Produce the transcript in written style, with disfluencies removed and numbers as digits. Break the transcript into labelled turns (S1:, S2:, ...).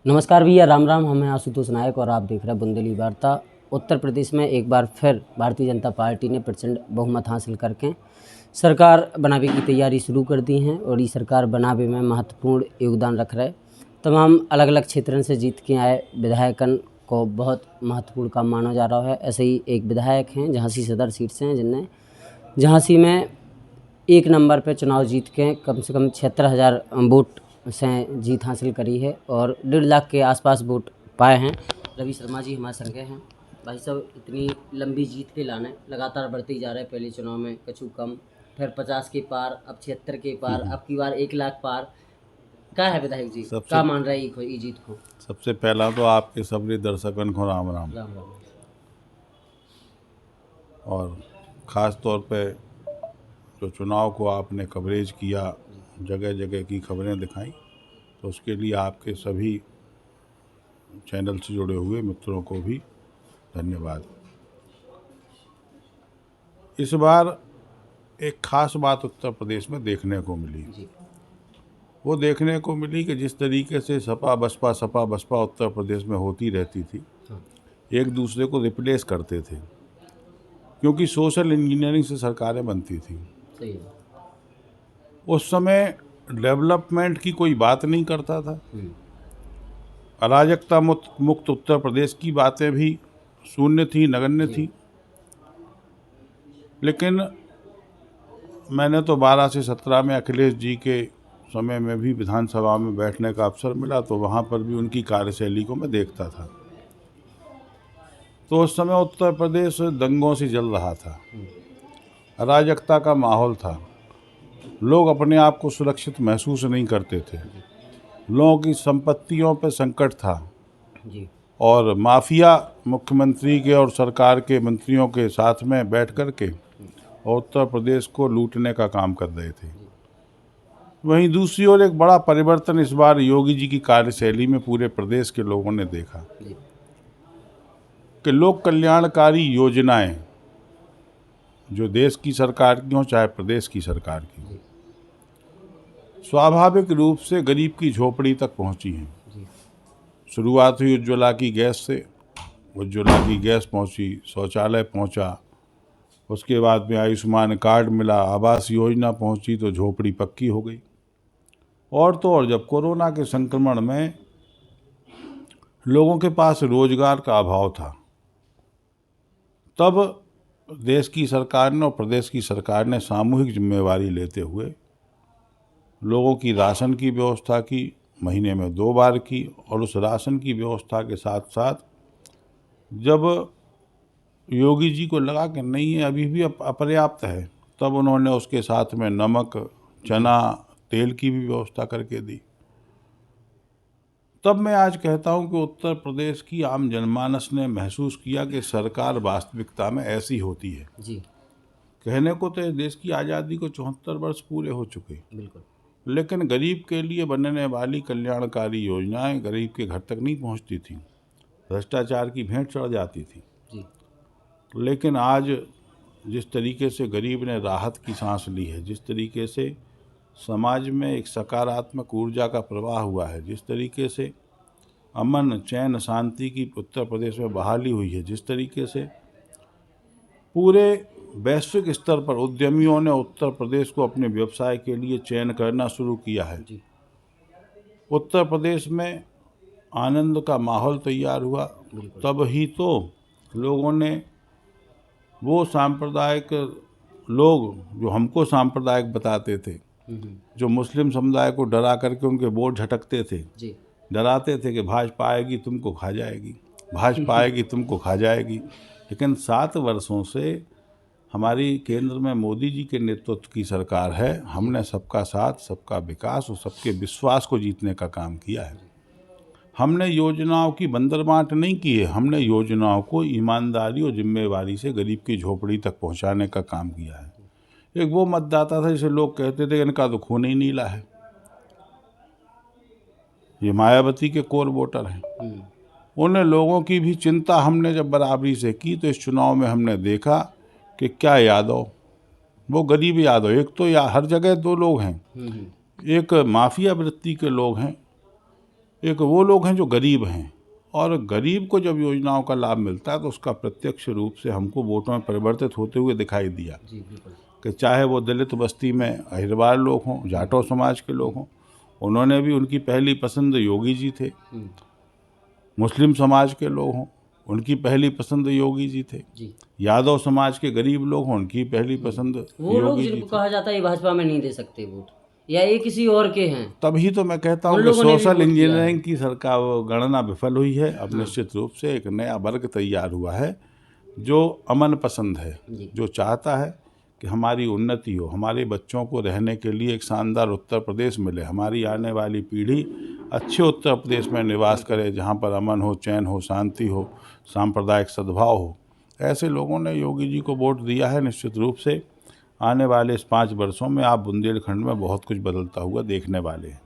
S1: नमस्कार भैया, राम राम। हम हैं आशुतोष नायक और आप देख रहे हैं बुंदेली वार्ता। उत्तर प्रदेश में एक बार फिर भारतीय जनता पार्टी ने प्रचंड बहुमत हासिल करके सरकार बनाने की तैयारी शुरू कर दी है और ये सरकार बनाने में महत्वपूर्ण योगदान रख रहे। तमाम अलग अलग क्षेत्रों से जीत के आए विधायकन को बहुत महत्वपूर्ण काम माना जा रहा है। ऐसे ही एक विधायक हैं झांसी सदर सीट से हैं, जिनने झांसी में एक नंबर पर चुनाव जीत के कम से कम 76,000 वोट से जीत हासिल करी है और 1.5 लाख के आसपास वोट पाए हैं। रवि शर्मा जी हमारे संग हैं। भाई साहब, इतनी लंबी जीत के लाने लगातार बढ़ते ही जा रहे हैं। पहले चुनाव में कछु कम, फिर 50 के पार, अब 76 के पार, अब की बार 1 लाख पार। क्या है विधायक जी, क्या मान रहे हैं ये जीत को?
S2: सबसे पहला तो आपके सभी दर्शकन को राम राम।
S1: राम राम।
S2: और ख़ास तौर पे जो चुनाव को आपने कवरेज किया, जगह जगह की खबरें दिखाई, तो उसके लिए आपके सभी चैनल से जुड़े हुए मित्रों को भी धन्यवाद। इस बार एक ख़ास बात उत्तर प्रदेश में देखने को मिली। वो देखने को मिली कि जिस तरीके से सपा बसपा उत्तर प्रदेश में होती रहती थी, एक दूसरे को रिप्लेस करते थे, क्योंकि सोशल इंजीनियरिंग से सरकारें बनती थी।
S1: सही है।
S2: उस समय डेवलपमेंट की कोई बात नहीं करता था। अराजकता मुक्त उत्तर प्रदेश की बातें भी शून्य थी, नगण्य थी। लेकिन मैंने तो 12 से 17 में अखिलेश जी के समय में भी विधानसभा में बैठने का अवसर मिला, तो वहाँ पर भी उनकी कार्यशैली को मैं देखता था। तो उस समय उत्तर प्रदेश दंगों से जल रहा था, अराजकता का माहौल था, लोग अपने आप को सुरक्षित महसूस नहीं करते थे, लोगों की संपत्तियों पर संकट था
S1: जी।
S2: और माफिया मुख्यमंत्री के और सरकार के मंत्रियों के साथ में बैठ कर के और उत्तर प्रदेश को लूटने का काम कर रहे थे। वहीं दूसरी ओर एक बड़ा परिवर्तन इस बार योगी जी की कार्यशैली में पूरे प्रदेश के लोगों ने देखा कि लोक कल्याणकारी योजनाएं जो देश की सरकार की हों चाहे प्रदेश की सरकार की हो, स्वाभाविक रूप से गरीब की झोपड़ी तक पहुंची हैं। शुरुआत हुई उज्ज्वला की गैस से, उज्ज्वला की गैस पहुंची, शौचालय पहुंचा, उसके बाद में आयुष्मान कार्ड मिला, आवास योजना पहुंची, तो झोपड़ी पक्की हो गई। और तो और जब कोरोना के संक्रमण में लोगों के पास रोजगार का अभाव था, तब देश की सरकार ने और प्रदेश की सरकार ने सामूहिक जिम्मेवारी लेते हुए लोगों की राशन की व्यवस्था की, महीने में 2 बार की, और उस राशन की व्यवस्था के साथ साथ जब योगी जी को लगा कि नहीं है, अभी भी अपर्याप्त है, तब उन्होंने उसके साथ में नमक, चना, तेल की भी व्यवस्था करके दी। तब मैं आज कहता हूं कि उत्तर प्रदेश की आम जनमानस ने महसूस किया कि सरकार वास्तविकता में ऐसी होती है।
S1: जी।
S2: कहने को तो देश की आज़ादी को 74 वर्ष पूरे हो चुके,
S1: बिल्कुल।
S2: लेकिन गरीब के लिए बनने वाली कल्याणकारी योजनाएं गरीब के घर तक नहीं पहुंचती थी, भ्रष्टाचार की भेंट चढ़ जाती थी।
S1: जी।
S2: लेकिन आज जिस तरीके से गरीब ने राहत की सांस ली है, जिस तरीके से समाज में एक सकारात्मक ऊर्जा का प्रवाह हुआ है, जिस तरीके से अमन, चैन, शांति की उत्तर प्रदेश में बहाली हुई है, जिस तरीके से पूरे वैश्विक स्तर पर उद्यमियों ने उत्तर प्रदेश को अपने व्यवसाय के लिए चयन करना शुरू किया है, उत्तर प्रदेश में आनंद का माहौल तैयार हुआ। तब ही तो लोगों ने वो सांप्रदायिक लोग जो हमको सांप्रदायिक बताते थे, जो मुस्लिम समुदाय को डरा करके उनके वोट झटकते थे, डराते थे कि भाजपा आएगी तुमको खा जाएगी, भाजपा आएगी तुमको खा जाएगी। लेकिन 7 वर्षों से हमारी केंद्र में मोदी जी के नेतृत्व की सरकार है। हमने सबका साथ, सबका विकास और सबके विश्वास को जीतने का काम किया है। हमने योजनाओं की बंदरबांट नहीं की है, हमने योजनाओं को ईमानदारी और जिम्मेवारी से गरीब की झोपड़ी तक पहुंचाने का काम किया है। एक वो मतदाता था जिसे लोग कहते थे इनका तो खून ही नीला है, ये मायावती के कोर वोटर हैं। उन लोगों की भी चिंता हमने जब बराबरी से की, तो इस चुनाव में हमने देखा कि क्या यादव, वो गरीब यादव, एक तो हर जगह 2 लोग हैं, एक माफिया वृत्ति के लोग हैं, एक वो लोग हैं जो गरीब हैं, और गरीब को जब योजनाओं का लाभ मिलता है तो उसका प्रत्यक्ष रूप से हमको वोटों में परिवर्तित होते हुए दिखाई दिया
S1: जी बिल्कुल।
S2: कि चाहे वो दलित बस्ती में अहिरवार लोग हों, जाटो समाज के लोग हों, उन्होंने भी, उनकी पहली पसंद योगी जी थे। मुस्लिम समाज के लोग हों, उनकी पहली पसंद योगी जी थे।
S1: जी।
S2: यादव समाज के गरीब लोग हों, उनकी पहली पसंद
S1: वो लोग
S2: योगी जी
S1: जिनको
S2: थे।
S1: कहा जाता है ये भाजपा में नहीं दे सकते वोट, या ये किसी और के हैं,
S2: तभी तो मैं कहता
S1: उन
S2: हूँ कि
S1: लोगों ने भी
S2: सोशल
S1: वोट किया है।
S2: इंजीनियरिंग की सरकार गणना विफल हुई है। अब
S1: हाँ।
S2: निश्चित रूप से एक नया वर्ग तैयार हुआ है जो अमन पसंद है,
S1: जी।
S2: जो चाहता है कि हमारी उन्नति हो, हमारे बच्चों को रहने के लिए एक शानदार उत्तर प्रदेश मिले, हमारी आने वाली पीढ़ी अच्छे उत्तर प्रदेश में निवास करे, जहाँ पर अमन हो, चैन हो, शांति हो, सांप्रदायिक सद्भाव हो। ऐसे लोगों ने योगी जी को वोट दिया है। निश्चित रूप से आने वाले इस 5 वर्षों में आप बुंदेलखंड में बहुत कुछ बदलता हुआ देखने वाले हैं।